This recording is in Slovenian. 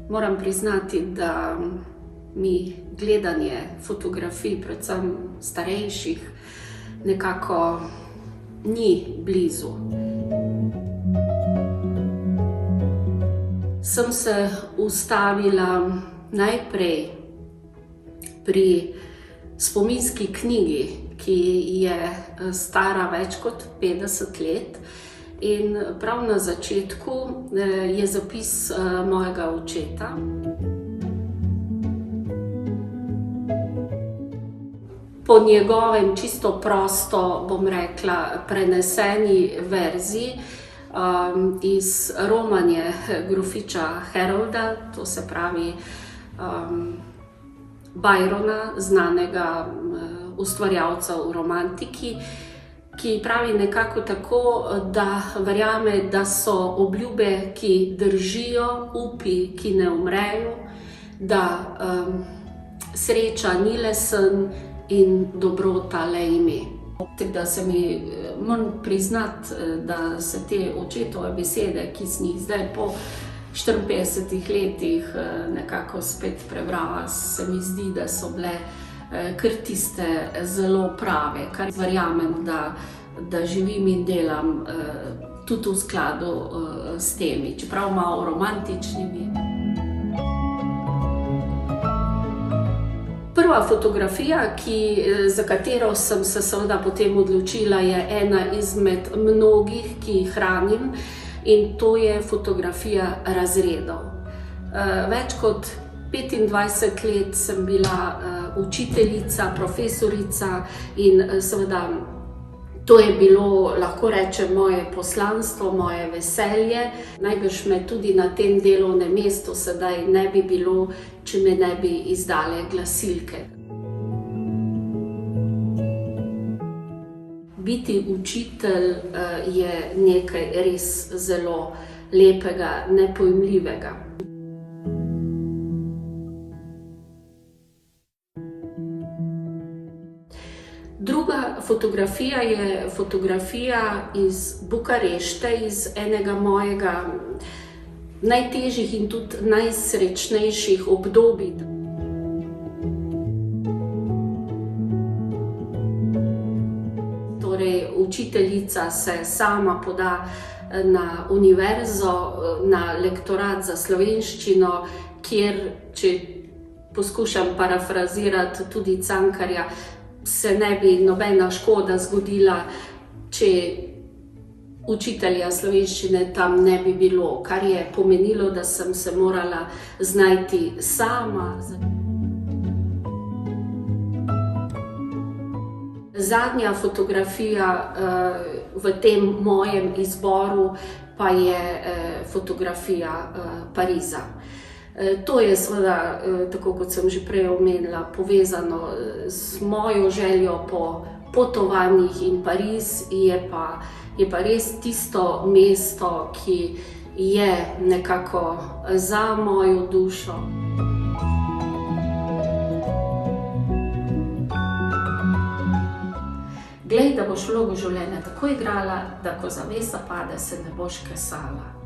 Moram priznati, da mi gledanje fotografij, predvsem starejših, nekako ni blizu. Sem se ustavila najprej pri spominski knjigi, ki je stara več kot 50 let. In prav na začetku je zapis mojega očeta. Po njegovem čisto prosto, bom rekla, preneseni verziji iz romanje grofiča Harolda, to se pravi Byrona, znanega ustvarjalca v romantiki, ki pravi nekako tako, da verjame, da so obljube, ki držijo, upi, ki ne umrejo, da sreča ni le sen in dobrota le ime. Da se mi moram priznati, da se te očetove besede, ki sem jih zdaj po 54 letih nekako spet prebrala, se mi zdi, da so bile kar tiste zelo prave, kar verjamem, da živim in delam tudi v skladu s temi, čeprav malo romantičnimi. Prva fotografija, za katero sem se seveda potem odločila, je ena izmed mnogih, ki jih hranim, in to je fotografija razredov. Več kot 25 let sem bila učiteljica, profesorica in seveda to je bilo, lahko rečem, moje poslanstvo, moje veselje. Najbrž me tudi na tem delovnem mestu sedaj ne bi bilo, če me ne bi izdale glasilke. Biti učitelj je nekaj res zelo lepega, nepojmljivega. Druga fotografija je fotografija iz Bukarešte, iz enega mojega najtežjih in tudi najsrečnejših obdobij. Torej, učiteljica se sama poda na univerzo, na lektorat za slovenščino, kjer, če poskušam parafrazirati tudi Cankarja, se ne bi nobena škoda zgodila, če učitelja slovenščine tam ne bi bilo, kar je pomenilo, da sem se morala znajti sama. Zadnja fotografija v tem mojem izboru pa je fotografija Pariza. To je seveda, tako kot sem že prej omenila, povezano z mojo željo po potovanjih in Pariz je pa res tisto mesto, ki je nekako za mojo dušo. Glej, da boš vlogo življenja tako igrala, da ko zavesa pade, se ne boš kesala.